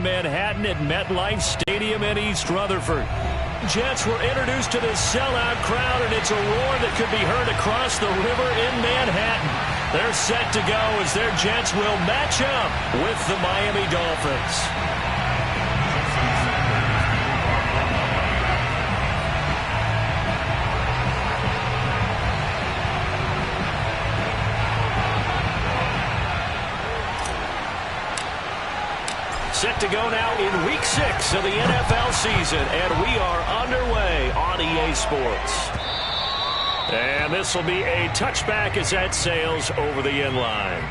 Manhattan at MetLife Stadium in East Rutherford. Jets were introduced to this sellout crowd, and it's a roar that could be heard across the river in Manhattan. They're set to go as their Jets will match up with the Miami Dolphins. Set to go now in Week 6 of the NFL season, and we are underway on EA Sports. And this will be a touchback as that sails over the end line.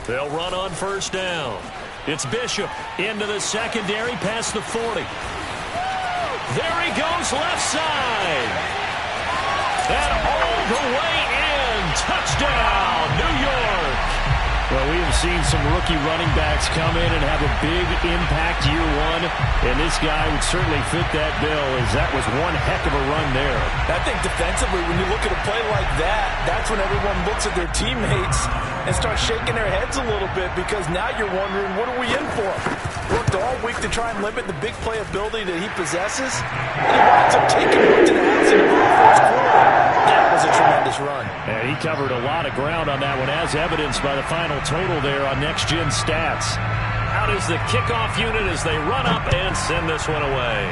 They'll run on first down. It's Bishop into the secondary past the 40. There he goes left side. And all the way in. Touchdown, New York. Well, we have seen some rookie running backs come in and have a big impact year one, and this guy would certainly fit that bill, as that was one heck of a run there. I think defensively, when you look at a play like that, that's when everyone looks at their teammates and starts shaking their heads a little bit, because now you're wondering, what are we in for? Worked all week to try and limit the big play ability that he possesses, and he winds up taking it to the house in the first quarter. That was a tremendous run. And he covered a lot of ground on that one, as evidenced by the final total there on Next Gen Stats. Out is the kickoff unit as they run up and send this one away.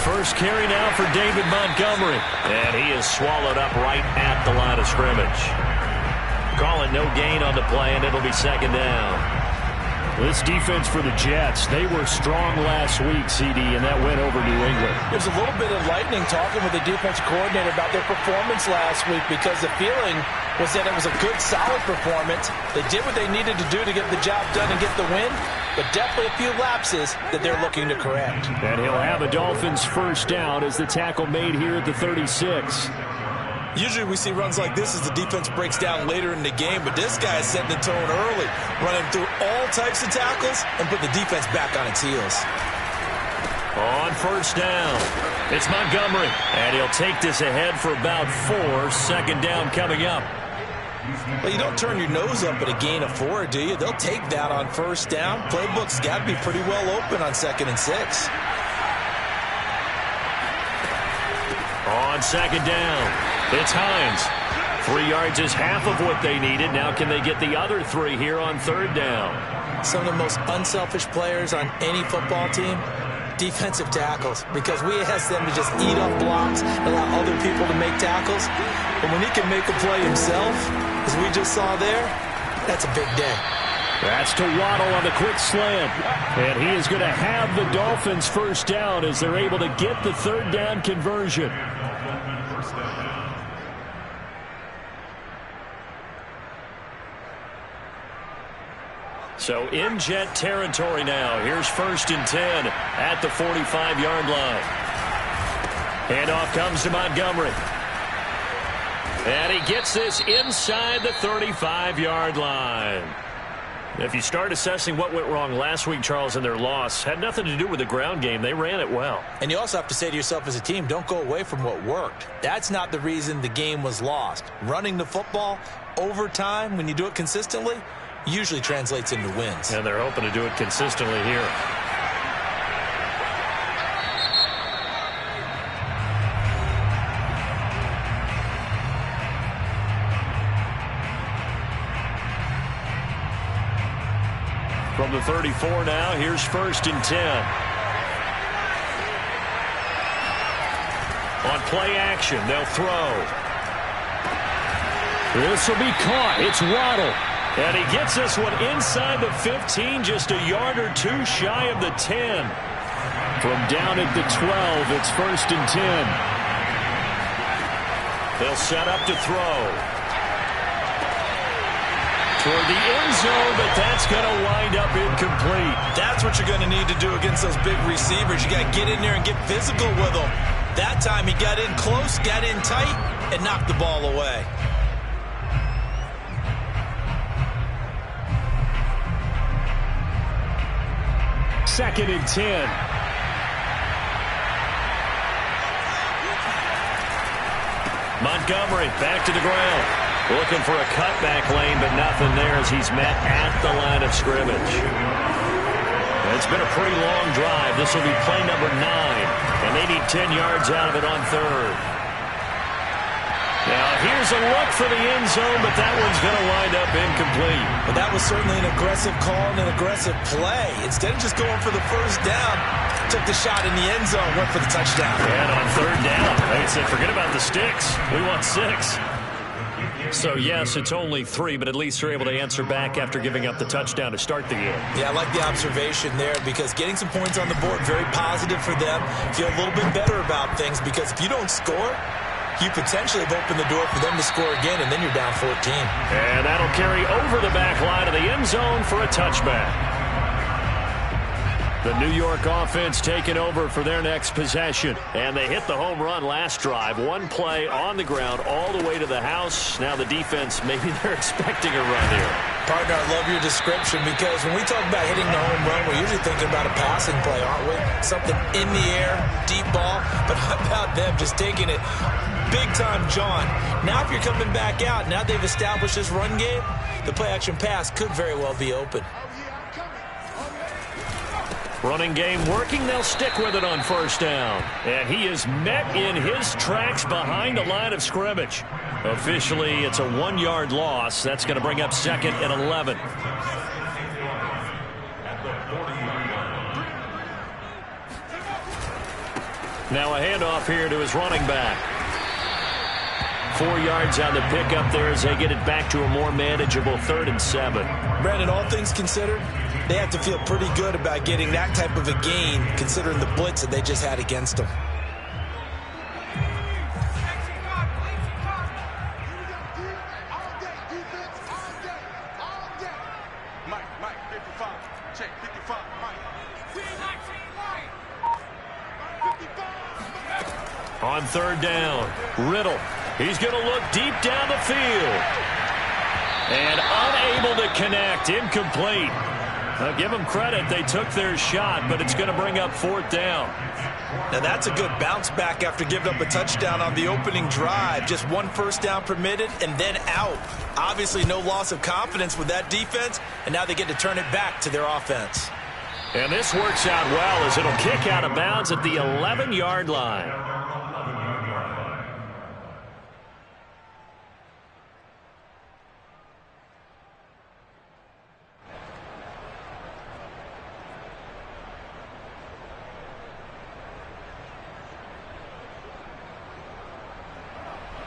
First carry now for David Montgomery. And he is swallowed up right at the line of scrimmage. Call it no gain on the play, and it'll be second down. This defense for the Jets, they were strong last week, CD, and that went over New England. There's a little bit of lightning talking with the defensive coordinator about their performance last week, because the feeling was that it was a good, solid performance. They did what they needed to do to get the job done and get the win, but definitely a few lapses that they're looking to correct. And he'll have a Dolphins first down as the tackle made here at the 36. Usually we see runs like this as the defense breaks down later in the game, but this guy is setting the tone early, running through all types of tackles and put the defense back on its heels. On first down, it's Montgomery, and he'll take this ahead for about 4. Second down coming up. Well, you don't turn your nose up at a gain of 4, do you? They'll take that on first down. Playbook's got to be pretty well open on 2nd and 6. On second down, it's Hines. 3 yards is half of what they needed. Now can they get the other 3 here on third down? Some of the most unselfish players on any football team, defensive tackles, because we ask them to just eat up blocks and allow other people to make tackles. But when he can make a play himself, as we just saw there, that's a big day. That's to Waddle on the quick slant. And he is going to have the Dolphins first down as they're able to get the third down conversion. So in Jet territory now. Here's 1st and 10 at the 45-yard line. Handoff comes to Montgomery. And he gets this inside the 35-yard line. If you start assessing what went wrong last week, Charles, in their loss, had nothing to do with the ground game. They ran it well. And you also have to say to yourself as a team, don't go away from what worked. That's not the reason the game was lost. Running the football over time, when you do it consistently, usually translates into wins. And they're hoping to do it consistently here. From the 34 now, here's 1st and 10. On play action, they'll throw. This will be caught. It's Waddle. And he gets this one inside the 15, just a yard or two shy of the 10. From down at the 12, it's 1st and 10. They'll set up to throw. Toward the end zone, but that's going to wind up incomplete. That's what you're going to need to do against those big receivers. You got to get in there and get physical with them. That time he got in close, got in tight, and knocked the ball away. Second and 10. Montgomery back to the ground. Looking for a cutback lane, but nothing there as he's met at the line of scrimmage. It's been a pretty long drive. This will be play number 9, and they need 10 yards out of it on third. Now, here's a look for the end zone, but that one's going to wind up incomplete. But that was certainly an aggressive call and an aggressive play. Instead of just going for the first down, took the shot in the end zone, went for the touchdown. And on third down, they said, forget about the sticks. We want 6. So, yes, it's only 3, but at least they're able to answer back after giving up the touchdown to start the game. Yeah, I like the observation there because getting some points on the board, very positive for them. Feel a little bit better about things because if you don't score, you potentially have opened the door for them to score again, and then you're down 14. And that'll carry over the back line of the end zone for a touchback. The New York offense taking over for their next possession. And they hit the home run last drive. One play on the ground all the way to the house. Now the defense, maybe they're expecting a run here. Partner, I love your description because when we talk about hitting the home run, we're usually thinking about a passing play, aren't we? Something in the air, deep ball. But how about them just taking it big time, John? Now if you're coming back out, now they've established this run game, the play-action pass could very well be open. Running game working. They'll stick with it on first down. And he is met in his tracks behind the line of scrimmage. Officially, it's a 1-yard loss. That's going to bring up 2nd and 11. Now a handoff here to his running back. 4 yards on the pickup there as they get it back to a more manageable 3rd and 7. Brandon, all things considered, they have to feel pretty good about getting that type of a gain considering the blitz that they just had against them. On third down, Riddle. He's going to look deep down the field. And unable to connect. Incomplete. Now give them credit. They took their shot, but it's going to bring up 4th down. Now that's a good bounce back after giving up a touchdown on the opening drive. Just 1 first down permitted and then out. Obviously no loss of confidence with that defense, and now they get to turn it back to their offense. And this works out well as it'll kick out of bounds at the 11-yard line.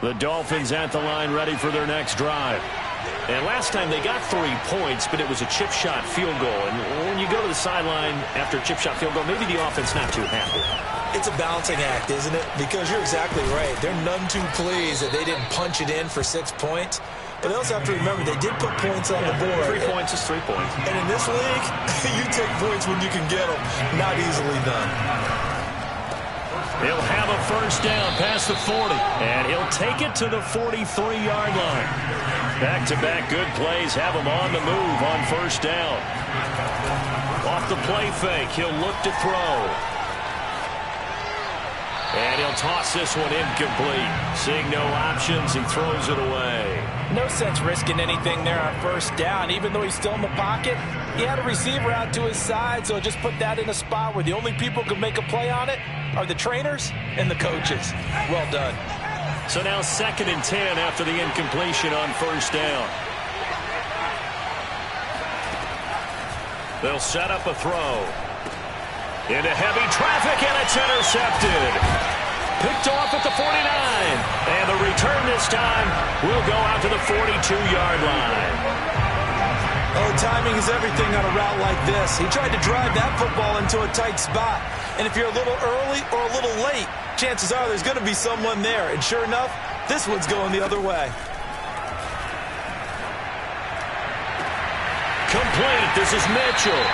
The Dolphins at the line ready for their next drive. And last time they got 3 points, but it was a chip shot field goal. And when you go to the sideline after a chip shot field goal, maybe the offense not too happy. It's a balancing act, isn't it? Because you're exactly right. They're none too pleased that they didn't punch it in for 6 points. But they also have to remember they did put points on the board. 3 points is 3 points. And in this league, you take points when you can get them. Not easily done. He'll have a first down past the 40, and he'll take it to the 43-yard line. Back-to-back good plays have him on the move on first down. Off the play fake, he'll look to throw. And he'll toss this one incomplete. Seeing no options, he throws it away. No sense risking anything there on first down. Even though he's still in the pocket, he had a receiver out to his side, so just put that in a spot where the only people who can make a play on it are the trainers and the coaches. Well done. So now 2nd and 10 after the incompletion on first down. They'll set up a throw. Into heavy traffic, and it's intercepted. Picked off at the 49. And the return this time will go out to the 42-yard line. Oh, timing is everything on a route like this. He tried to drive that football into a tight spot. And if you're a little early or a little late, chances are there's going to be someone there. And sure enough, this one's going the other way. Complete. This is Mitchell.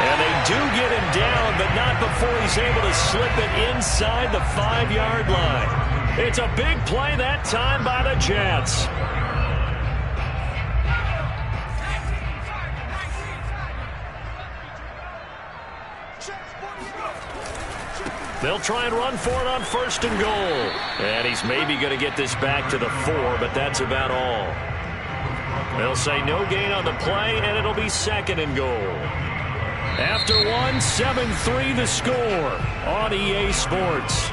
And they do get him down, but not before he's able to slip it inside the 5-yard line. It's a big play that time by the Jets. They'll try and run for it on 1st and goal. And he's maybe going to get this back to the 4, but that's about all. They'll say no gain on the play, and it'll be 2nd and goal. After 1, 7-3 the score on EA Sports.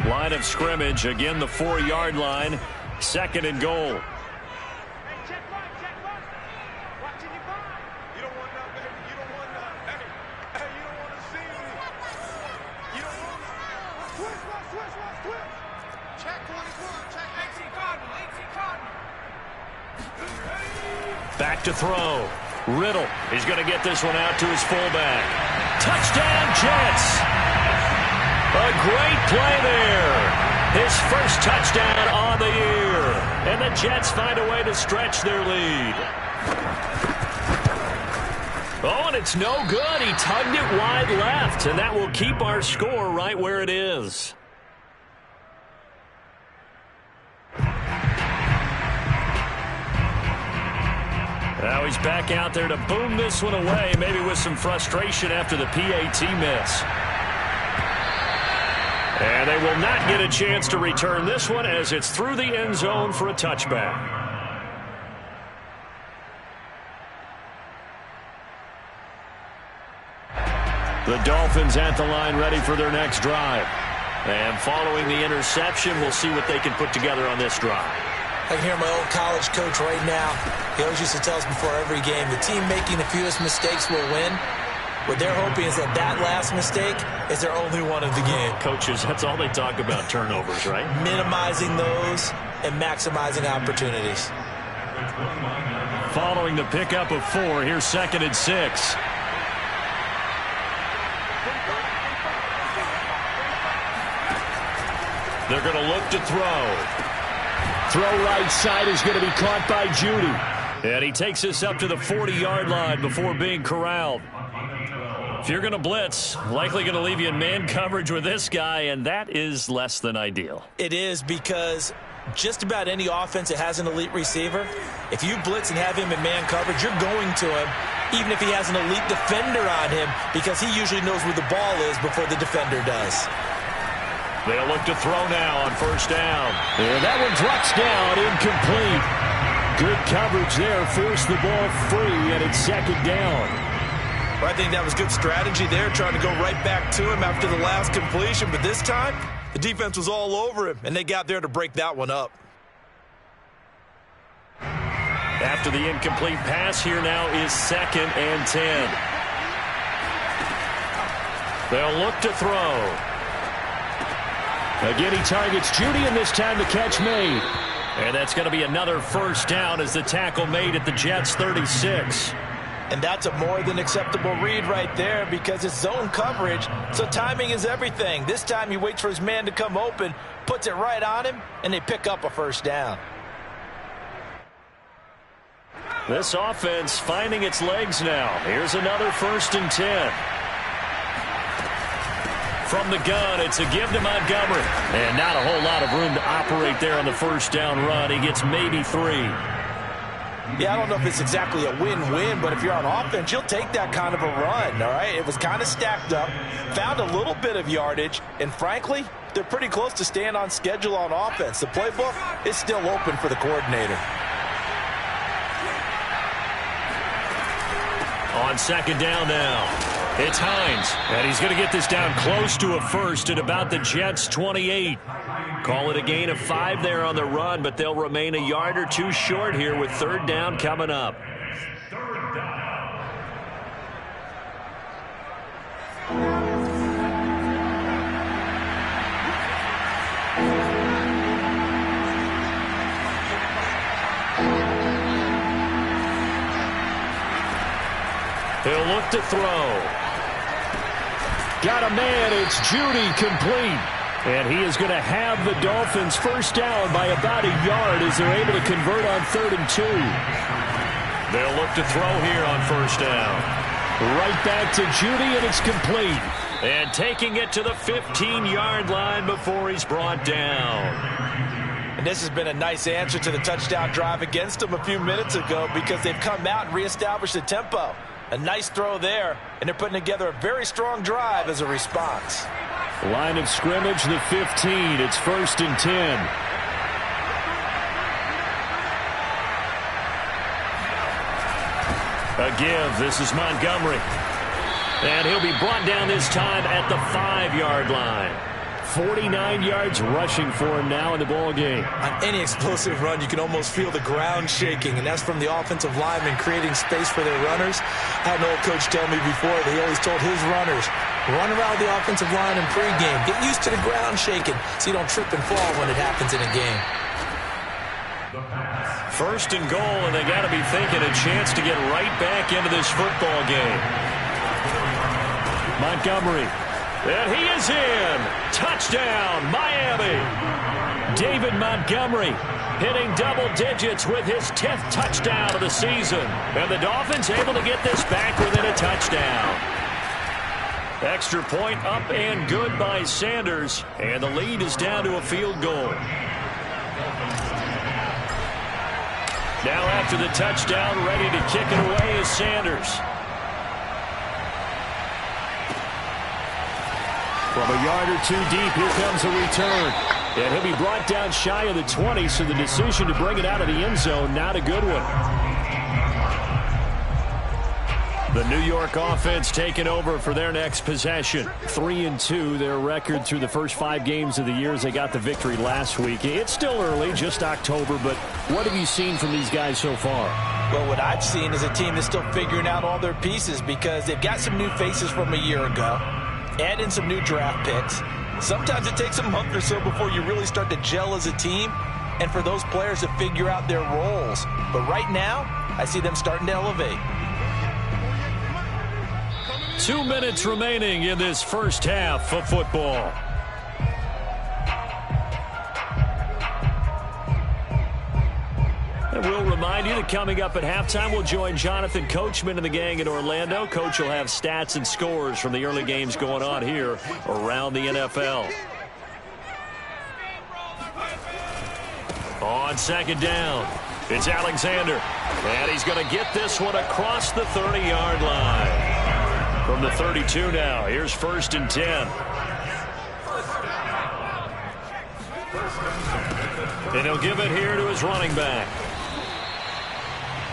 Line of scrimmage, again the 4-yard line, 2nd and goal. Back to throw. Riddle is going to get this one out to his fullback. Touchdown, Jets! A great play there. His first touchdown on the year. And the Jets find a way to stretch their lead. Oh, and it's no good. He tugged it wide left, and that will keep our score right where it is. Now he's back out there to boom this one away, maybe with some frustration after the PAT miss. And they will not get a chance to return this one as it's through the end zone for a touchback. The Dolphins at the line ready for their next drive. And following the interception, we'll see what they can put together on this drive. I can hear my old college coach right now. He always used to tell us before every game, the team making the fewest mistakes will win. What they're hoping is that last mistake is their only one of the game. Coaches, that's all they talk about, turnovers, right? Minimizing those and maximizing opportunities. Following the pickup of 4, here's 2nd and 6. They're going to look to throw. Throw right side is going to be caught by Judy. And he takes this up to the 40-yard line before being corralled. If you're going to blitz, likely going to leave you in man coverage with this guy, and that is less than ideal. It is, because just about any offense that has an elite receiver, if you blitz and have him in man coverage, you're going to him, even if he has an elite defender on him, because he usually knows where the ball is before the defender does. They'll look to throw now on 1st down. And that one drops down, incomplete. Good coverage there, forced the ball free, and it's 2nd down. I think that was good strategy there, trying to go right back to him after the last completion. But this time, the defense was all over him, and they got there to break that one up. After the incomplete pass, here now is 2nd and 10. They'll look to throw. Again, he targets Judy, and this time the catch made. And that's going to be another 1st down as the tackle made at the Jets' 36. And that's a more than acceptable read right there, because it's zone coverage, so timing is everything. This time he waits for his man to come open, puts it right on him, and they pick up a 1st down. This offense finding its legs now. Here's another 1st and 10. From the gun, it's a give to Montgomery. And not a whole lot of room to operate there on the 1st down run. He gets maybe 3. Yeah, I don't know if it's exactly a win-win, but if you're on offense, you'll take that kind of a run, all right? It was kind of stacked up, found a little bit of yardage, and frankly, they're pretty close to staying on schedule on offense. The playbook is still open for the coordinator. On 2nd down now. It's Hines, and he's going to get this down close to a 1st at about the Jets' 28. Call it a gain of 5 there on the run, but they'll remain a yard or 2 short here with 3rd down coming up. look to throw. Got a man. It's Judy, complete. And he is going to have the Dolphins first down by about a yard as they're able to convert on 3rd and 2. They'll look to throw here on first down. Right back to Judy, and it's complete. And taking it to the 15-yard line before he's brought down. And this has been a nice answer to the touchdown drive against them a few minutes ago because they've come out and reestablished the tempo. A nice throw there, and they're putting together a very strong drive as a response. Line of scrimmage, the 15. It's 1st and 10. A give. This is Montgomery. And he'll be brought down this time at the 5-yard line. 49 yards rushing for him now in the ball game. On any explosive run, you can almost feel the ground shaking, and that's from the offensive linemen creating space for their runners. I had an old coach tell me before that he always told his runners, run around the offensive line in pregame. Get used to the ground shaking so you don't trip and fall when it happens in a game. 1st and goal, and they got to be thinking a chance to get right back into this football game. Montgomery. And he is in. Touchdown, Miami. David Montgomery hitting double digits with his 10th touchdown of the season. And the Dolphins able to get this back within a touchdown. Extra point up and good by Sanders. And the lead is down to a field goal. Now after the touchdown, ready to kick it away is Sanders. From a yard or two deep, here comes a return. And he'll be brought down shy of the 20, so the decision to bring it out of the end zone, not a good one. The New York offense taking over for their next possession. 3-2, their record through the first 5 games of the year as they got the victory last week. It's still early, just October, but what have you seen from these guys so far? Well, what I've seen is a team that's still figuring out all their pieces because they've got some new faces from a year ago. Add in some new draft picks. Sometimes it takes a month or so before you really start to gel as a team and for those players to figure out their roles. But right now, I see them starting to elevate. 2 minutes remaining in this first half of football. And we'll remind you that coming up at halftime, we'll join Jonathan Coachman and the gang in Orlando. Coach will have stats and scores from the early games going on here around the NFL. On 2nd down, it's Alexander. And he's going to get this one across the 30-yard line. From the 32 now, here's 1st and 10. And he'll give it here to his running back.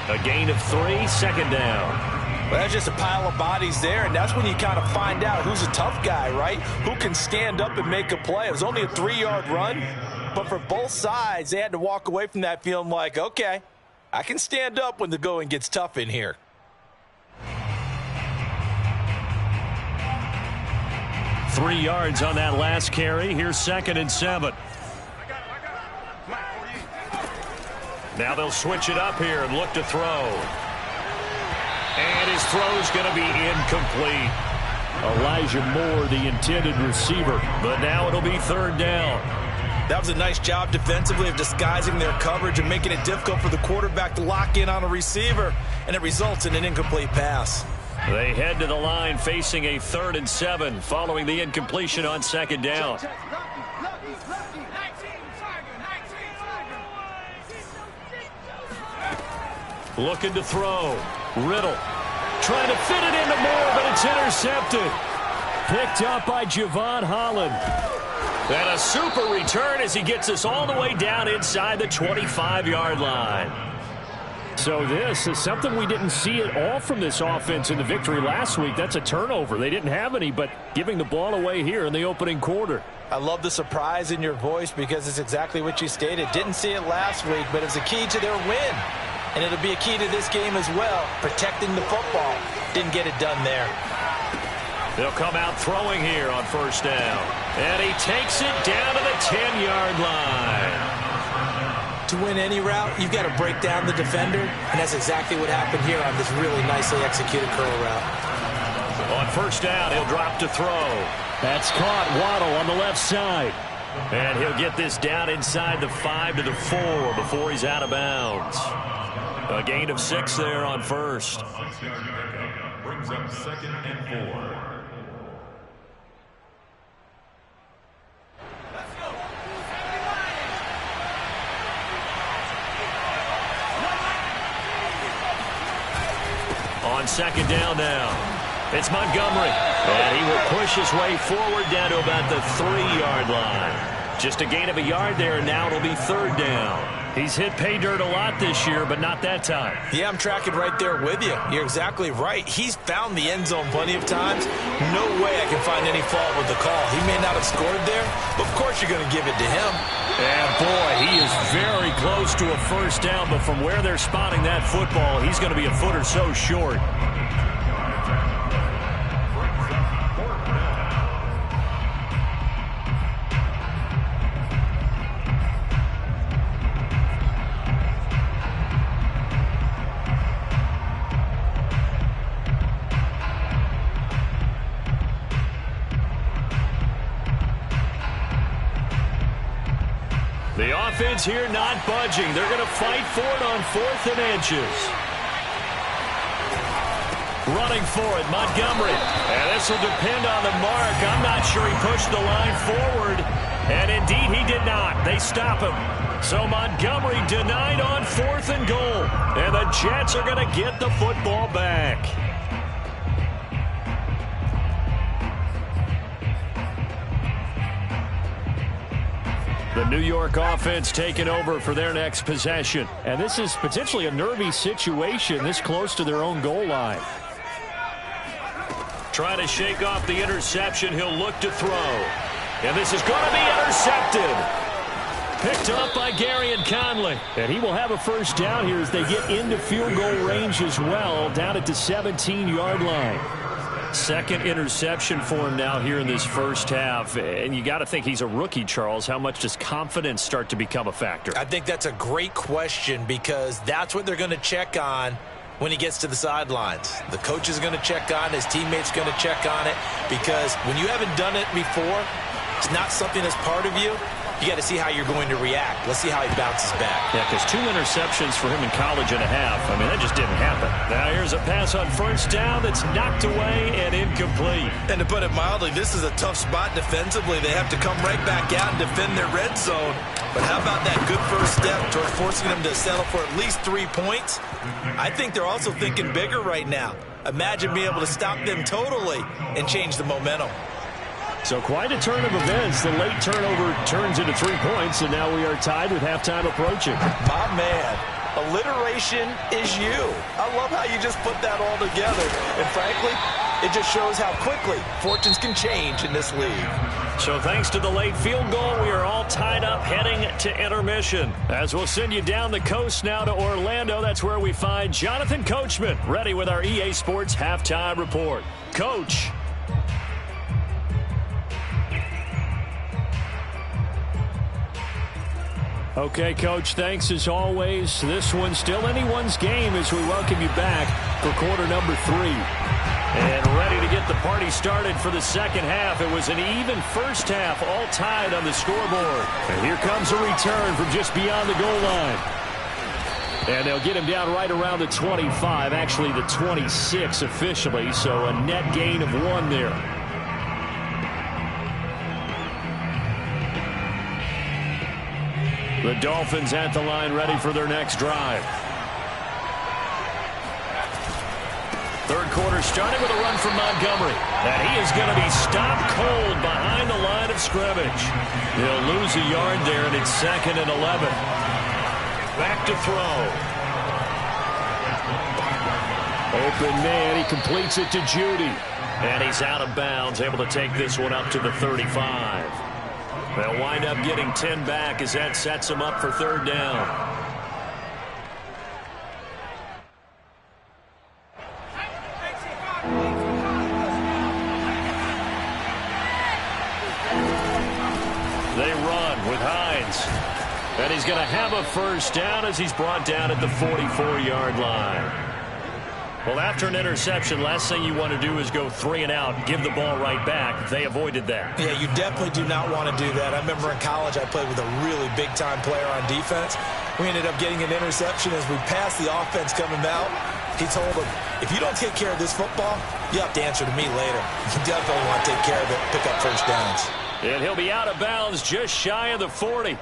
A gain of 3, 2nd down. Well, that's just a pile of bodies there, and that's when you kind of find out who's a tough guy, right? Who can stand up and make a play. It was only a 3-yard run, but for both sides, they had to walk away from that feeling like, okay, I can stand up when the going gets tough in here. Three yards on that last carry. Here's 2nd and 7. Now they'll switch it up here and look to throw. And his throw's going to be incomplete. Elijah Moore, the intended receiver. But now it'll be 3rd down. That was a nice job defensively of disguising their coverage and making it difficult for the quarterback to lock in on a receiver. And it results in an incomplete pass. They head to the line facing a 3rd and 7 following the incompletion on 2nd down. Looking to throw. Riddle trying to fit it into Moore, but it's intercepted. Picked up by Javon Holland. And a super return as he gets us all the way down inside the 25-yard line. So this is something we didn't see at all from this offense in the victory last week. That's a turnover. They didn't have any, but giving the ball away here in the opening quarter. I love the surprise in your voice because it's exactly what you stated. Didn't see it last week, but it's a key to their win. And it'll be a key to this game as well, protecting the football. Didn't get it done there. They'll come out throwing here on 1st down. And he takes it down to the 10-yard line. To win any route, you've got to break down the defender, and that's exactly what happened here on this really nicely executed curl route. On first down, he'll drop to throw. That's caught. Waddle on the left side. And he'll get this down inside the 5 to the 4 before he's out of bounds. A gain of 6 there on first. Brings up 2nd and 4. On second down now, it's Montgomery. And he will push his way forward down to about the 3-yard line. Just a gain of a yard there, and now it'll be 3rd down. He's hit pay dirt a lot this year, but not that time. Yeah, I'm tracking right there with you. You're exactly right. He's found the end zone plenty of times. No way I can find any fault with the call. He may not have scored there, but of course you're going to give it to him. And boy, he is very close to a first down, but from where they're spotting that football, he's going to be a foot or so short. The offense here not budging. They're going to fight for it on 4th and inches. Running for it, Montgomery. And this will depend on the mark. I'm not sure he pushed the line forward. And indeed, he did not. They stop him. So Montgomery denied on 4th and goal. And the Jets are going to get the football back. The New York offense taking over for their next possession. And this is potentially a nervy situation this close to their own goal line. Trying to shake off the interception. He'll look to throw. And this is going to be intercepted. Picked up by Gary and Conley. And he will have a first down here as they get into field goal range as well, down at the 17-yard line. Second interception for him now here in this first half. And you got to think he's a rookie, Charles. How much does confidence start to become a factor? I think that's a great question because that's what they're going to check on when he gets to the sidelines. The coach is going to check on it. His teammate's going to check on it because when you haven't done it before, it's not something that's part of you. You got to see how you're going to react. Let's see how he bounces back. Yeah, because 2 interceptions for him in college and a half. I mean, that just didn't happen. Now here's a pass on first down that's knocked away and incomplete. And to put it mildly, this is a tough spot defensively. They have to come right back out and defend their red zone. But how about that good first step toward forcing them to settle for at least 3 points? I think they're also thinking bigger right now. Imagine being able to stop them totally and change the momentum. So quite a turn of events. The late turnover turns into 3 points, and now we are tied with halftime approaching. My man, alliteration is you. I love how you just put that all together. And frankly, it just shows how quickly fortunes can change in this league. So thanks to the late field goal, we are all tied up heading to intermission. As we'll send you down the coast now to Orlando, that's where we find Jonathan Coachman ready with our EA Sports Halftime Report. Coach. Okay, Coach, thanks as always. This one's still anyone's game as we welcome you back for quarter number 3. And ready to get the party started for the second half. It was an even first half, all tied on the scoreboard. And here comes a return from just beyond the goal line. And they'll get him down right around the 25, actually the 26 officially, so a net gain of 1 there. The Dolphins at the line ready for their next drive. Third quarter starting with a run from Montgomery. And he is going to be stopped cold behind the line of scrimmage. He'll lose a yard there, and it's 2nd and 11. Back to throw. Open man, he completes it to Judy. And he's out of bounds, able to take this one up to the 35. They'll wind up getting 10 back as that sets them up for 3rd down. They run with Hines. And he's going to have a first down as he's brought down at the 44-yard line. Well, after an interception, last thing you want to do is go 3 and out, give the ball right back. They avoided that. Yeah, you definitely do not want to do that. I remember in college I played with a really big-time player on defense. We ended up getting an interception as we passed the offense coming out. He told him, if you don't take care of this football, you have to answer to me later. You definitely want to take care of it, pick up first downs. And he'll be out of bounds just shy of the 40.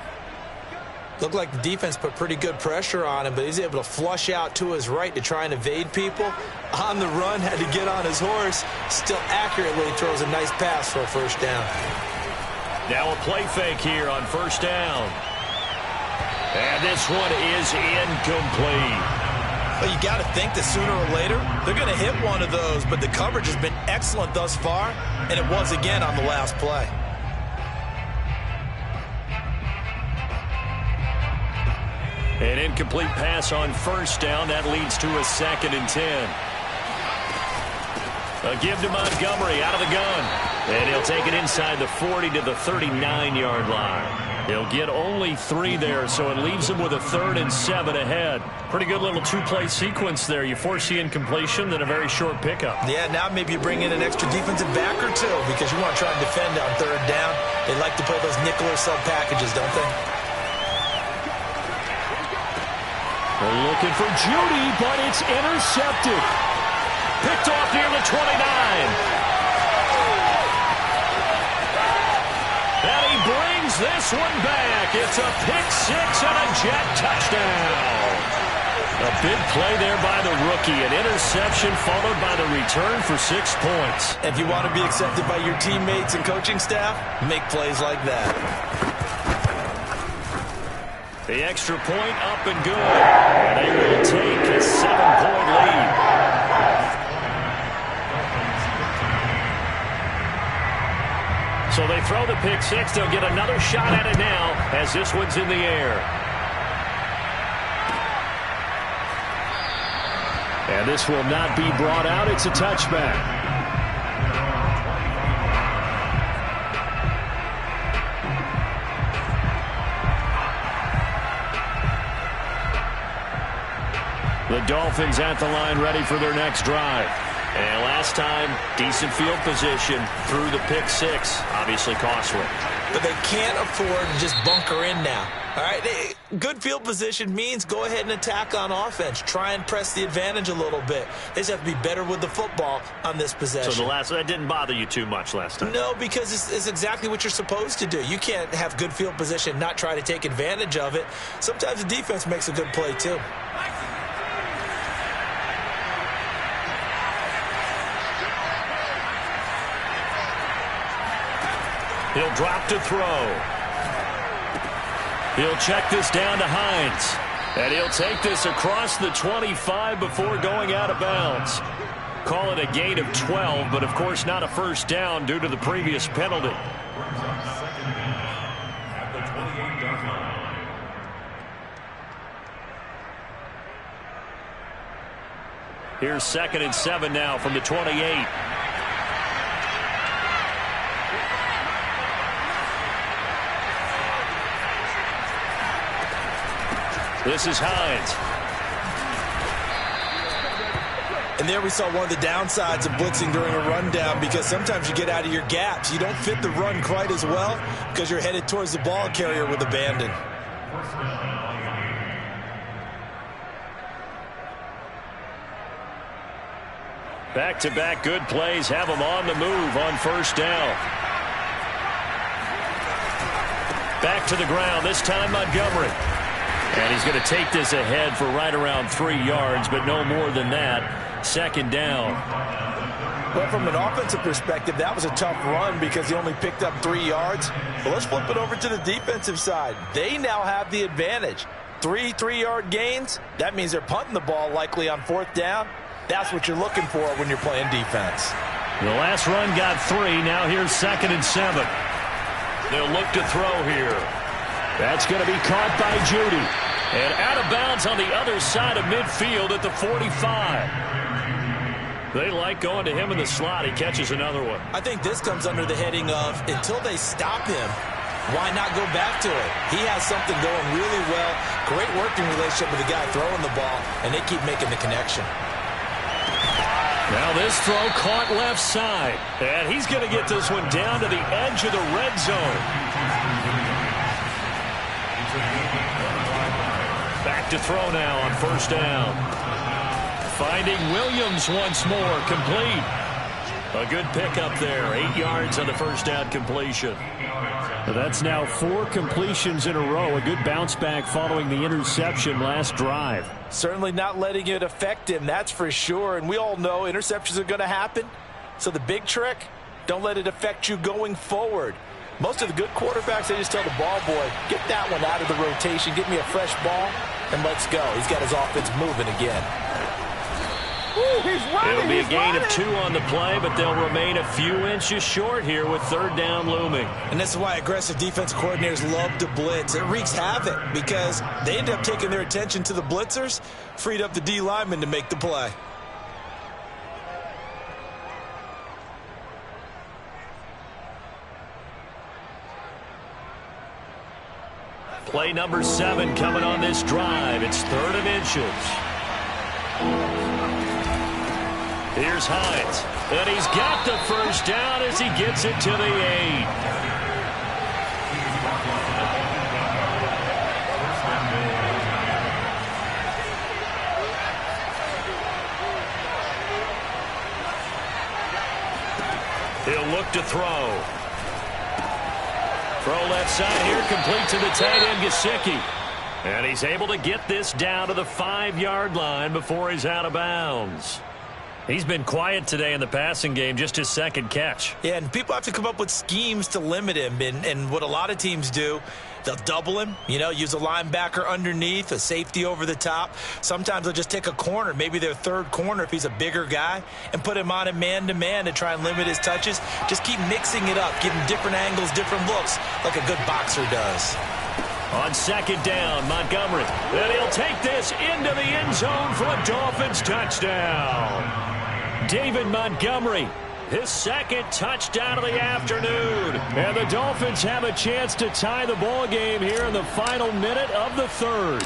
Looked like the defense put pretty good pressure on him, but he's able to flush out to his right to try and evade people. On the run, had to get on his horse. Still accurately throws a nice pass for a first down. Now a play fake here on first down. And this one is incomplete. Well, you got to think that sooner or later, they're going to hit one of those, but the coverage has been excellent thus far, and it was again on the last play. An incomplete pass on first down. That leads to a 2nd and 10. A give to Montgomery out of the gun. And he'll take it inside the 40 to the 39-yard line. He'll get only 3 there, so it leaves him with a 3rd and 7 ahead. Pretty good little 2-play sequence there. You force the incompletion, then a very short pickup. Yeah, now maybe you bring in an extra defensive back or two because you want to try and defend on 3rd down. They like to play those nickel or sub packages, don't they? They're looking for Judy, but it's intercepted. Picked off near the 29. And he brings this one back. It's a pick-6 and a jet touchdown. A big play there by the rookie. An interception followed by the return for 6 points. If you want to be accepted by your teammates and coaching staff, make plays like that. The extra point up and good. And they will take a 7-point lead. So they throw the pick-6. They'll get another shot at it now as this one's in the air. And this will not be brought out. It's a touchback. The Dolphins at the line ready for their next drive. And last time, decent field position through the pick-6. Obviously costly. But they can't afford to just bunker in now. All right, good field position means go ahead and attack on offense. Try and press the advantage a little bit. They just have to be better with the football on this possession. So that didn't bother you too much last time? No, because it's exactly what you're supposed to do. You can't have good field position, not try to take advantage of it. Sometimes the defense makes a good play too. He'll drop to throw. He'll check this down to Hines. And he'll take this across the 25 before going out of bounds. Call it a gain of 12, but of course not a first down due to the previous penalty. Here's 2nd and 7 now from the 28. This is Hines. And there we saw one of the downsides of blitzing during a rundown because sometimes you get out of your gaps. You don't fit the run quite as well because you're headed towards the ball carrier with abandon. Back-to-back good plays have them on the move on first down. Back to the ground, this time Montgomery. And he's going to take this ahead for right around 3 yards, but no more than that. 2nd down. Well, from an offensive perspective, that was a tough run because he only picked up 3 yards. But let's flip it over to the defensive side. They now have the advantage. 3 3-yard gains, that means they're punting the ball likely on 4th down. That's what you're looking for when you're playing defense. The last run got 3. Now here's 2nd and 7. They'll look to throw here. That's going to be caught by Judy. And out of bounds on the other side of midfield at the 45. They like going to him in the slot. He catches another one. I think this comes under the heading of until they stop him, why not go back to it? He has something going really well. Great working relationship with the guy throwing the ball, and they keep making the connection. Now this throw caught left side. And he's going to get this one down to the edge of the red zone. Back to throw now on first down. Finding Williams once more, complete. A good pickup there, 8 yards on the first down completion. That's now 4 completions in a row. A good bounce back following the interception last drive. Certainly not letting it affect him, that's for sure. And we all know interceptions are going to happen. So the big trick, don't let it affect you going forward. Most of the good quarterbacks, they just tell the ball boy, get that one out of the rotation, get me a fresh ball, and let's go. He's got his offense moving again. It'll be a gain of 2 on the play, but they'll remain a few inches short here with third down looming. And this is why aggressive defense coordinators love to blitz. It wreaks havoc because they end up taking their attention to the blitzers, freed up the D lineman to make the play. Play number 7 coming on this drive. It's 3rd and inches. Here's Hines. And he's got the first down as he gets it to the 8. He'll look to throw. Throw left side here, complete to the tight end, Gesicki. And he's able to get this down to the 5-yard line before he's out of bounds. He's been quiet today in the passing game, just his 2nd catch. Yeah, and people have to come up with schemes to limit him. And what a lot of teams do, they'll double him, use a linebacker underneath, a safety over the top. Sometimes they'll just take a corner, maybe their 3rd corner if he's a bigger guy, and put him on a man-to-man to try and limit his touches. Just keep mixing it up, give him different angles, different looks, like a good boxer does. On 2nd down, Montgomery. And he'll take this into the end zone for a Dolphins touchdown. David Montgomery, his 2nd touchdown of the afternoon. And the Dolphins have a chance to tie the ball game here in the final minute of the 3rd.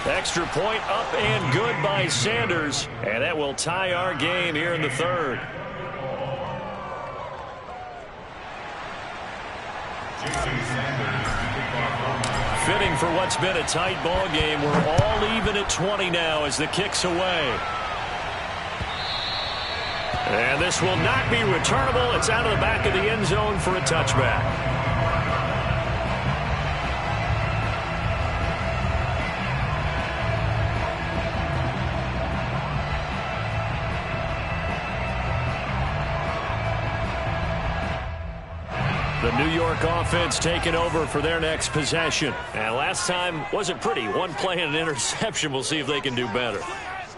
Extra point up and good by Sanders. And that will tie our game here in the 3rd. Fitting for what's been a tight ball game. We're all even at 20 now as the kick's away. And this will not be returnable. It's out of the back of the end zone for a touchback. The New York offense taking over for their next possession. And last time wasn't pretty. 1 play and an interception. We'll see if they can do better.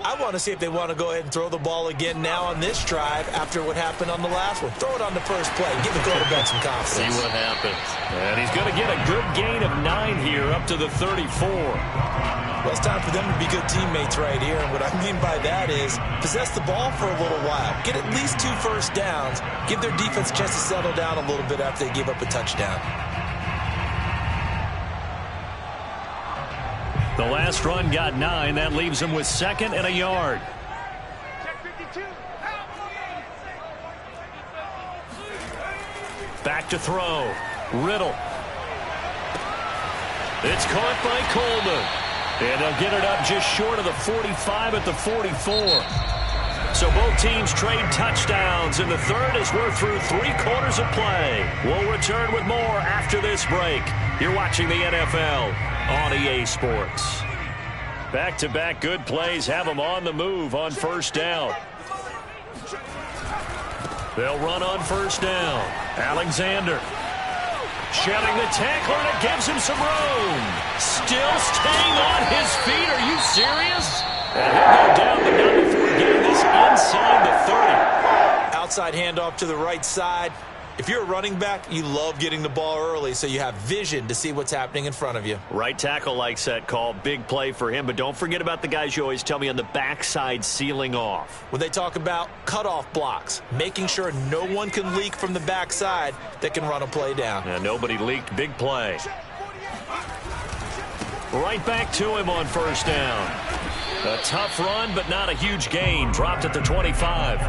I want to see if they want to go ahead and throw the ball again now on this drive after what happened on the last one. Throw it on the first play. Give the quarterback some confidence. See what happens. And he's going to get a good gain of 9 here up to the 34. Well, it's time for them to be good teammates right here. And what I mean by that is possess the ball for a little while. Get at least 2 first downs. Give their defense a chance to settle down a little bit after they give up a touchdown. The last run got 9. That leaves him with 2nd and a yard. Back to throw. Riddle. It's caught by Coleman. And they'll get it up just short of the 45 at the 44. So both teams trade touchdowns in the 3rd as we're through 3 quarters of play. We'll return with more after this break. You're watching the NFL on EA Sports. Back-to-back good plays have them on the move on first down. They'll run on first down. Alexander. Shedding the tackler, and it gives him some room. Still staying on his feet. Are you serious? And he'll go down the number 3, getting this inside the 30. Outside handoff to the right side. If you're a running back, you love getting the ball early so you have vision to see what's happening in front of you. Right tackle likes that call. Big play for him. But don't forget about the guys you always tell me on the backside sealing off. When they talk about cutoff blocks, making sure no one can leak from the backside that can run a play down. And nobody leaked. Big play. Right back to him on first down. A tough run, but not a huge gain. Dropped at the 25.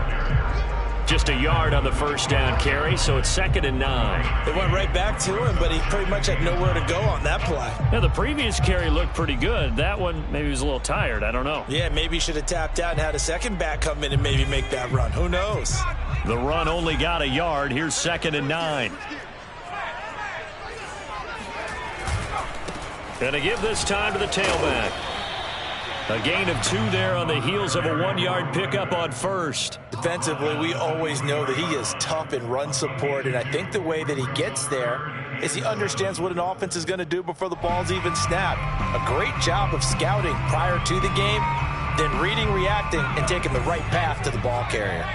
Just a yard on the first down carry, so it's 2nd and 9. They went right back to him, but he pretty much had nowhere to go on that play. Yeah, the previous carry looked pretty good. That one, maybe he was a little tired. I don't know. Yeah, maybe he should have tapped out and had a second back come in and maybe make that run. Who knows? The run only got a yard. Here's 2nd and 9. Gonna give this time to the tailback. A gain of 2 there on the heels of a 1-yard pickup on first. Defensively, we always know that he is tough in run support, and I think the way that he gets there is he understands what an offense is going to do before the ball's even snapped. A great job of scouting prior to the game, then reading, reacting, and taking the right path to the ball carrier.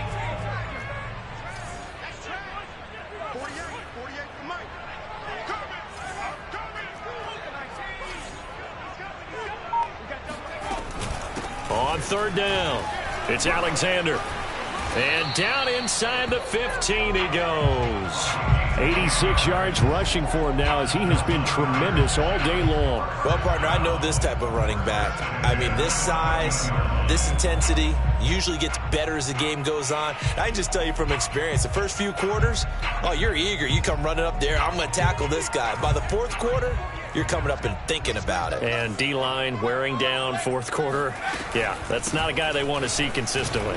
On 3rd down, it's Alexander. And down inside the 15 he goes. 86 yards rushing for him now as he has been tremendous all day long. Well, partner, I know this type of running back. I mean, this size, this intensity usually gets better as the game goes on. I can just tell you from experience, the first few quarters, oh, you're eager. You come running up there, I'm going to tackle this guy. By the 4th quarter, you're coming up and thinking about it. And D-line wearing down 4th quarter. Yeah, that's not a guy they want to see consistently.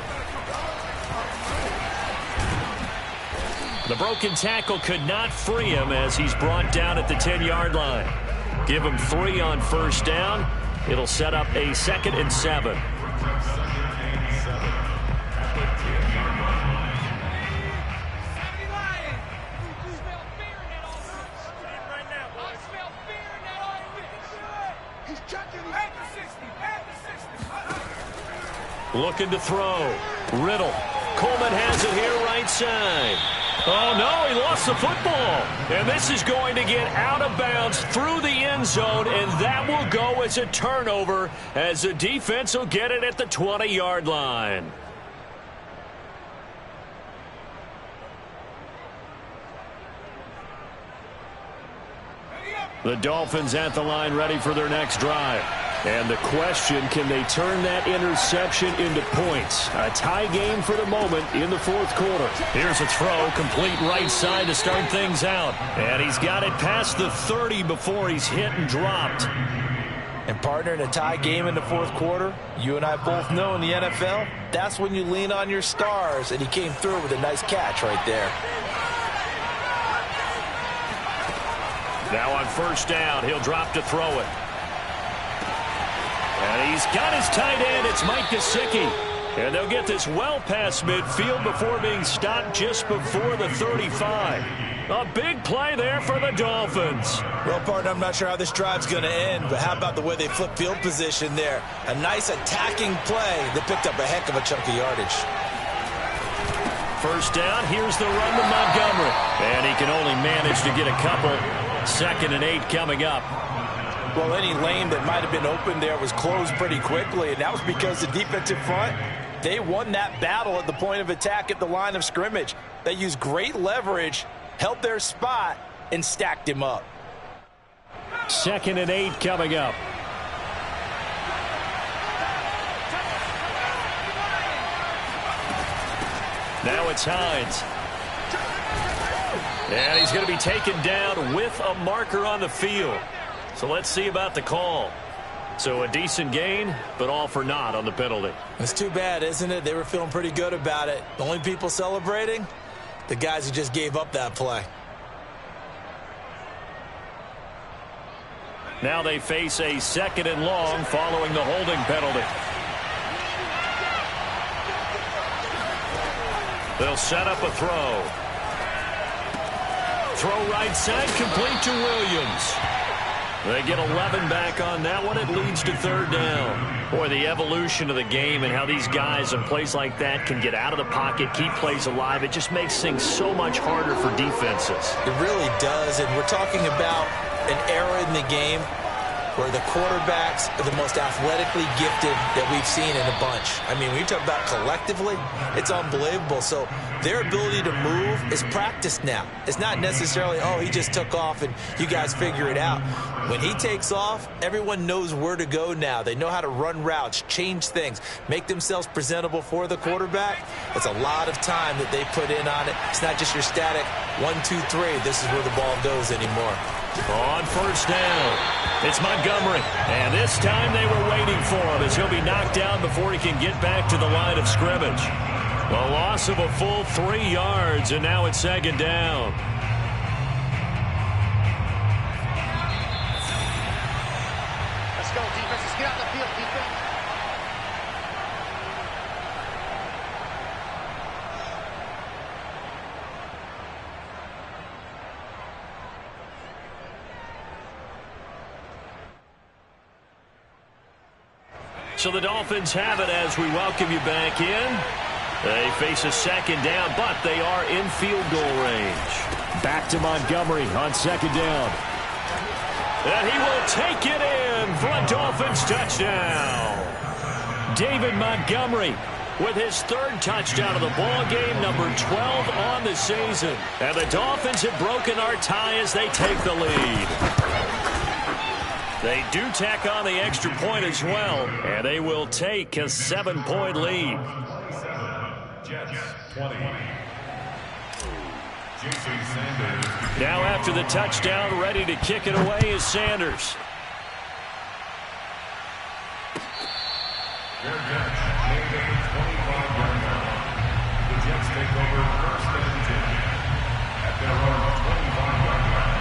The broken tackle could not free him as he's brought down at the 10-yard line. Give him 3 on first down. It'll set up a 2nd and 7. Looking to throw. Riddle. Coleman has it here right side. Oh, no, he lost the football. And this is going to get out of bounds through the end zone, and that will go as a turnover as the defense will get it at the 20-yard line. The Dolphins at the line ready for their next drive. And the question, can they turn that interception into points? A tie game for the moment in the 4th quarter. Here's a throw, complete right side to start things out. And he's got it past the 30 before he's hit and dropped. And partner, in a tie game in the 4th quarter, you and I both know in the NFL, that's when you lean on your stars, and he came through with a nice catch right there. Now on first down, he'll drop to throw it. And he's got his tight end. It's Mike Gesicki. And they'll get this well past midfield before being stopped just before the 35. A big play there for the Dolphins. Well, partner, I'm not sure how this drive's going to end, but how about the way they flip field position there? A nice attacking play that picked up a heck of a chunk of yardage. First down, here's the run to Montgomery. And he can only manage to get a couple. 2nd and 8 coming up. Well, any lane that might have been open there was closed pretty quickly, and that was because the defensive front, they won that battle at the point of attack at the line of scrimmage. They used great leverage, held their spot, and stacked him up. 2nd and 8 coming up. Now it's Hines. And he's going to be taken down with a marker on the field. So let's see about the call. So a decent gain, but all for naught on the penalty. It's too bad, isn't it? They were feeling pretty good about it. The only people celebrating, the guys who just gave up that play. Now they face a 2nd and long following the holding penalty. They'll set up a throw. Throw right side, complete to Williams. They get 11 back on that one. It leads to 3rd down. Boy, the evolution of the game and how these guys in plays like that can get out of the pocket, keep plays alive, it just makes things so much harder for defenses. It really does, and we're talking about an era in the game where the quarterbacks are the most athletically gifted that we've seen in a bunch. I mean, when you talk about collectively, it's unbelievable. So their ability to move is practiced now. It's not necessarily, oh, he just took off and you guys figure it out. When he takes off, everyone knows where to go now. They know how to run routes, change things, make themselves presentable for the quarterback. It's a lot of time that they put in on it. It's not just your static 1, 2, 3. This is where the ball goes anymore. On first down, it's Montgomery. And this time they were waiting for him as he'll be knocked down before he can get back to the line of scrimmage. A loss of a full 3 yards, and now it's second down. Let's go, defense. Let's get out the field, defense. So the Dolphins have it as we welcome you back in. They face a second down, but they are in field goal range. Back to Montgomery on second down. And he will take it in for a Dolphins touchdown. David Montgomery with his 3rd touchdown of the ball game, number 12 on the season. And the Dolphins have broken our tie as they take the lead. They do tack on the extra point as well, and they will take a 7-point lead. Now after the touchdown, ready to kick it away is Sanders. The Jets take over first and 10 at their own 25-yard line.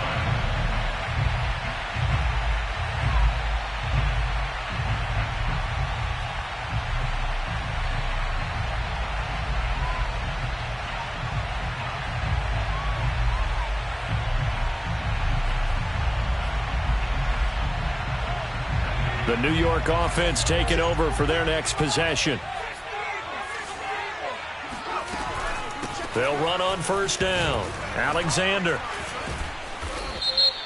The New York offense taking over for their next possession. They'll run on first down. Alexander.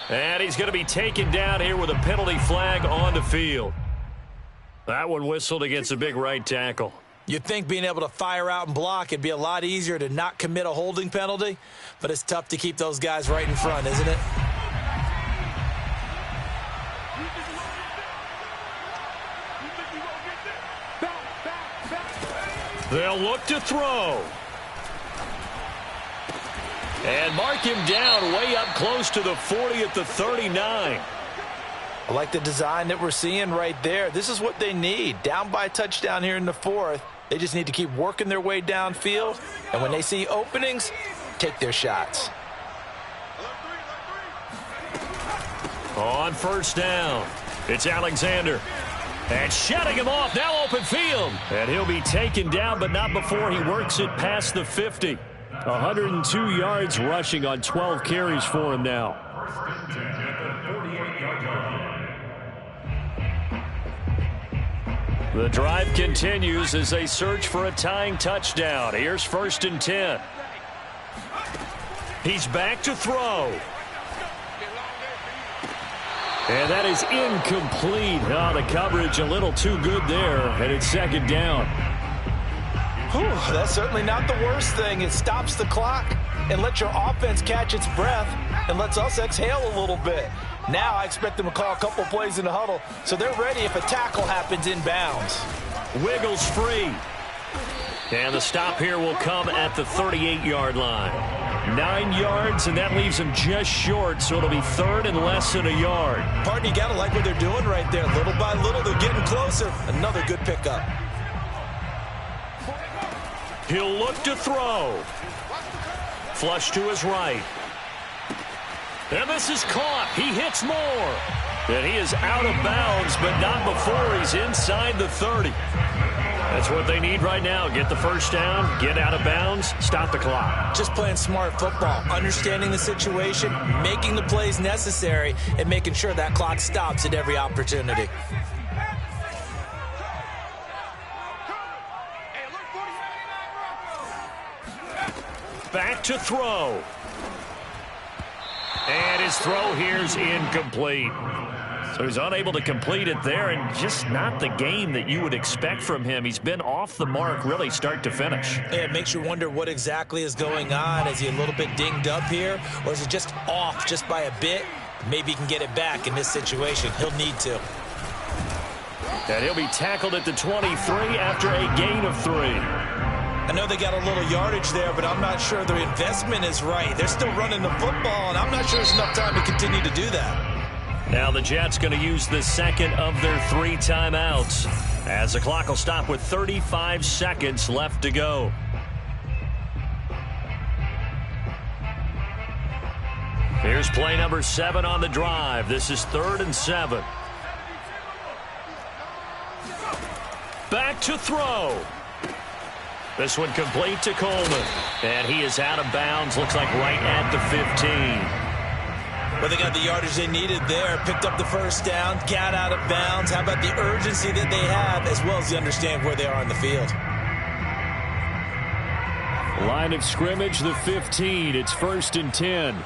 And he's going to be taken down here with a penalty flag on the field. That one whistled against a big right tackle. You'd think being able to fire out and block it'd be a lot easier to not commit a holding penalty, but it's tough to keep those guys right in front, isn't it? They'll look to throw. And mark him down way up close to the 40 at the 39. I like the design that we're seeing right there. This is what they need. Down by a touchdown here in the 4th. They just need to keep working their way downfield. And when they see openings, take their shots. On first down, it's Alexander. And shutting him off, now open field. And he'll be taken down, but not before he works it past the 50. 102 yards rushing on 12 carries for him now. The drive continues as they search for a tying touchdown. Here's 1st and 10. He's back to throw. And that is incomplete. Oh, the coverage a little too good there, and it's second down. Whew, that's certainly not the worst thing. It stops the clock and lets your offense catch its breath and lets us exhale a little bit. Now I expect them to call a couple plays in the huddle so they're ready if a tackle happens inbounds. Wiggles free. And the stop here will come at the 38-yard line. 9 yards, and that leaves him just short, so it'll be 3rd and less than a yard. Partner, you got to like what they're doing right there. Little by little, they're getting closer. Another good pickup. He'll look to throw. Flush to his right. And this is caught. He hits more. And he is out of bounds, but not before he's inside the 30. That's what they need right now. Get the first down, get out of bounds, stop the clock. Just playing smart football, understanding the situation, making the plays necessary, and making sure that clock stops at every opportunity. Back to throw. And his throw here is incomplete. So he's unable to complete it there, and just not the game that you would expect from him. He's been off the mark really start to finish. Yeah, it makes you wonder what exactly is going on. Is he a little bit dinged up here, or is it just off just by a bit? Maybe he can get it back in this situation. He'll need to. And he'll be tackled at the 23 after a gain of 3. I know they got a little yardage there, but I'm not sure their investment is right. They're still running the football, and I'm not sure there's enough time to continue to do that. Now the Jets going to use the second of their 3 timeouts as the clock will stop with 35 seconds left to go. Here's play number 7 on the drive. This is 3rd and 7. Back to throw. This one complete to Coleman. And he is out of bounds. Looks like right at the 15. Well, they got the yardage they needed there. Picked up the first down. Got out of bounds. How about the urgency that they have, as well as they understand where they are on the field? Line of scrimmage, the 15. It's 1st and 10.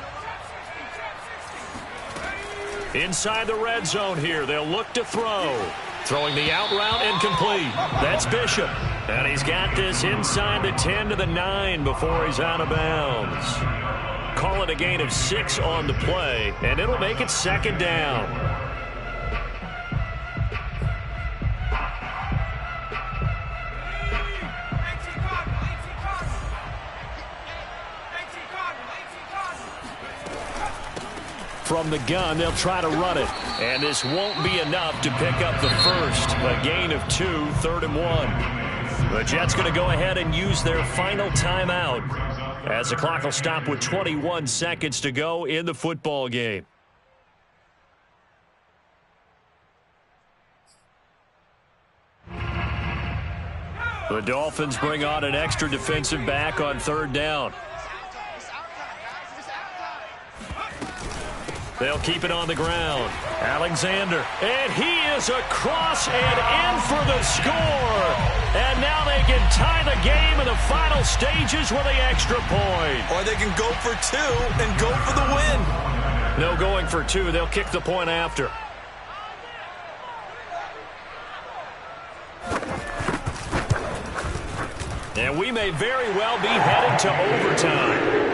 Inside the red zone here. They'll look to throw. Throwing the out route and complete. That's Bishop. And he's got this inside the 10 to the 9 before he's out of bounds. Call it a gain of 6 on the play, and it'll make it 2nd down. From the gun, they'll try to run it. And this won't be enough to pick up the first. A gain of 2, 3rd and 1. The Jets going to go ahead and use their final timeout as the clock will stop with 21 seconds to go in the football game. The Dolphins bring on an extra defensive back on 3rd down. They'll keep it on the ground. Alexander, and he is across and in for the score. And now they can tie the game in the final stages with the extra point. Or they can go for 2 and go for the win. No going for 2. They'll kick the point after. And we may very well be headed to overtime.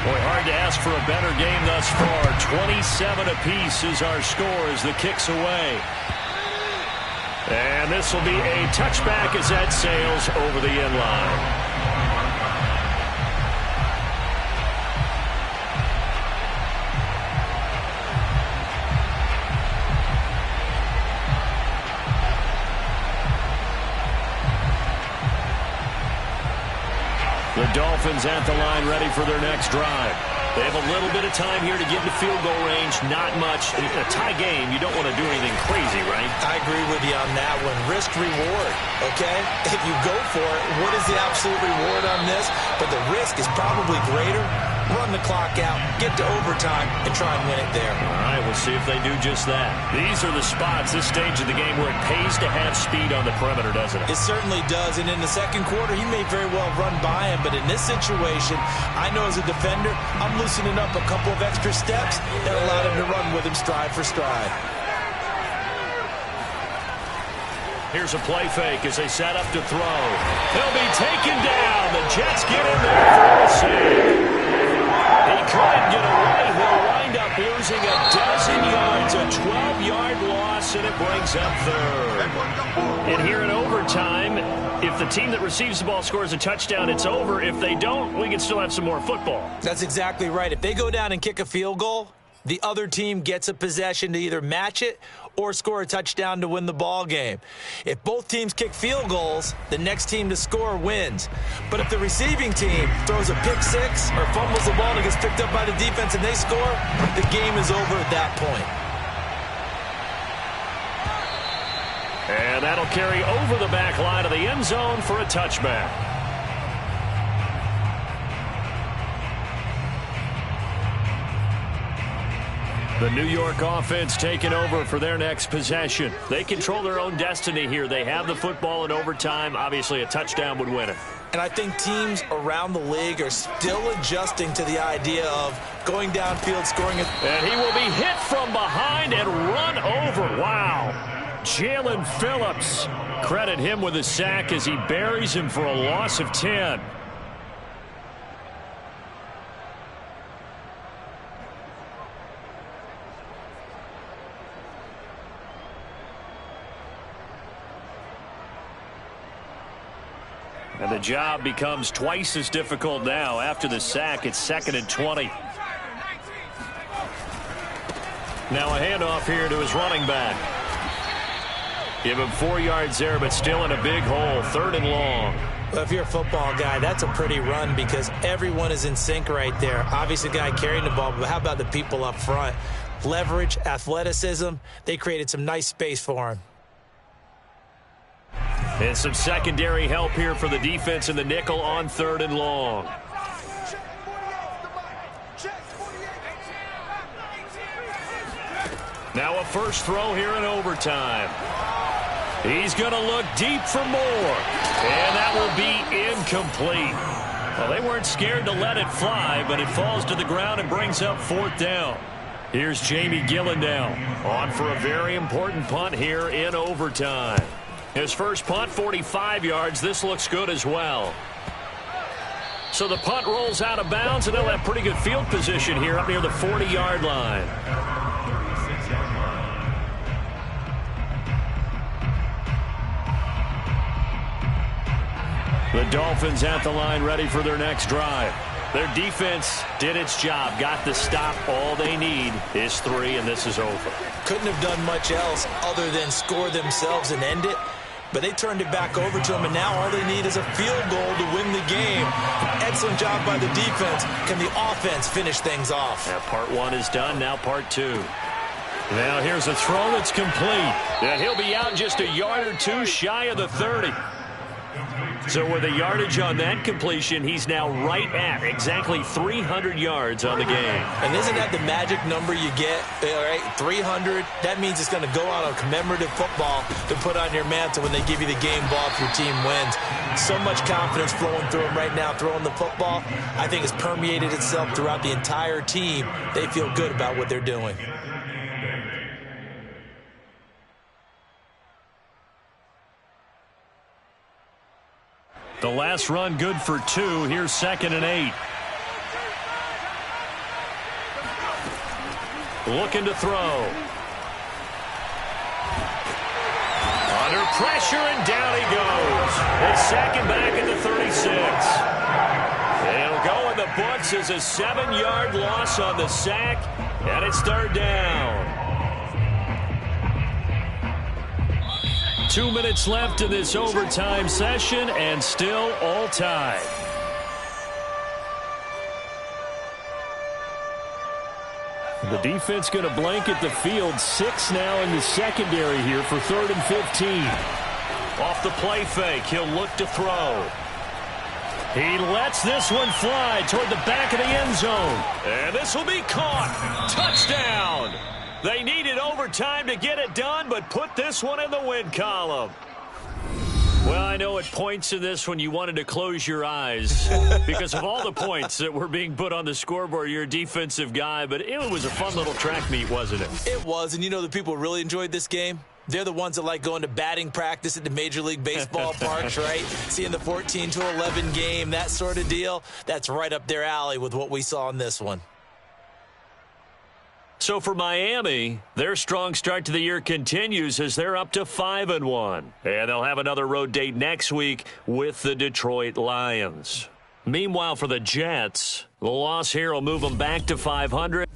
Boy, hard to ask for a better game thus far. 27 apiece is our score as the kick's away. And this will be a touchback as that sails over the end line. The Dolphins at the line ready for their next drive. They have a little bit of time here to get into field goal range. Not much. In a tie game, you don't want to do anything crazy, right? I agree with you on that one. Risk reward, okay? If you go for it, what is the absolute reward on this? But the risk is probably greater. Run the clock out, get to overtime, and try and win it there. All right, we'll see if they do just that. These are the spots, this stage of the game, where it pays to have speed on the perimeter, doesn't it? It certainly does, and in the second quarter, he may very well run by him, but in this situation, I know as a defender, I'm loosening up a couple of extra steps that allowed him to run with him stride for stride. Here's a play fake as they set up to throw. They'll be taken down. The Jets get in there for a save. He couldn't get away. He'll wind up losing a dozen yards, a 12-yard loss, and it brings up 3rd. And here in overtime, if the team that receives the ball scores a touchdown, it's over. If they don't, we can still have some more football. That's exactly right. If they go down and kick a field goal, the other team gets a possession to either match it or score a touchdown to win the ball game. If both teams kick field goals, the next team to score wins. But if the receiving team throws a pick 6 or fumbles the ball and it gets picked up by the defense and they score, the game is over at that point. And that'll carry over the back line of the end zone for a touchback. The New York offense taking over for their next possession. They control their own destiny here. They have the football in overtime. Obviously, a touchdown would win it. And I think teams around the league are still adjusting to the idea of going downfield, scoring. And he will be hit from behind and run over. Wow. Jalen Phillips. Credit him with a sack as he buries him for a loss of 10. And the job becomes twice as difficult now. After the sack, it's 2nd and 20. Now a handoff here to his running back. Give him 4 yards there, but still in a big hole. 3rd and long. Well, if you're a football guy, that's a pretty run because everyone is in sync right there. Obviously, the guy carrying the ball, but how about the people up front? Leverage, athleticism, they created some nice space for him. And some secondary help here for the defense in the nickel on 3rd and long. Now a first throw here in overtime. He's going to look deep for more. And that will be incomplete. Well, they weren't scared to let it fly, but it falls to the ground and brings up 4th down. Here's Jamie Gillendown on for a very important punt here in overtime. His first punt, 45 yards. This looks good as well. So the punt rolls out of bounds, and they'll have pretty good field position here up near the 40-yard line. The Dolphins at the line ready for their next drive. Their defense did its job, got the stop. All they need is 3, and this is over. Couldn't have done much else other than score themselves and end it. But they turned it back over to them, and now all they need is a field goal to win the game. Excellent job by the defense. Can the offense finish things off? Now part 1 is done, now part 2. Now here's a throw that's complete. And he'll be out just a yard or 2 shy of the 30. So with the yardage on that completion, he's now right at exactly 300 yards on the game. And isn't that the magic number you get? All right, 300. That means it's going to go out on commemorative football to put on your mantle when they give you the game ball if your team wins. So much confidence flowing through him right now, throwing the football. I think it's permeated itself throughout the entire team. They feel good about what they're doing. The last run good for 2. Here's 2nd and 8. Looking to throw. Under pressure, and down he goes. They sack him back at the 36. It'll go in the books as a 7-yard loss on the sack, and it's 3rd down. 2 minutes left in this overtime session, and still all tied. The defense going to blanket the field. 6 now in the secondary here for 3rd and 15. Off the play fake, he'll look to throw. He lets this one fly toward the back of the end zone. And this will be caught. Touchdown! They needed overtime to get it done, but put this one in the win column. Well, I know at points in this one you wanted to close your eyes because of all the points that were being put on the scoreboard. You're a defensive guy, but it was a fun little track meet, wasn't it? It was, and you know the people who really enjoyed this game? They're the ones that like going to batting practice at the Major League Baseball parks, right? Seeing the 14-11 game, that sort of deal. That's right up their alley with what we saw in this one. So for Miami, their strong start to the year continues as they're up to 5-1. And they'll have another road date next week with the Detroit Lions. Meanwhile, for the Jets, the loss here will move them back to 500.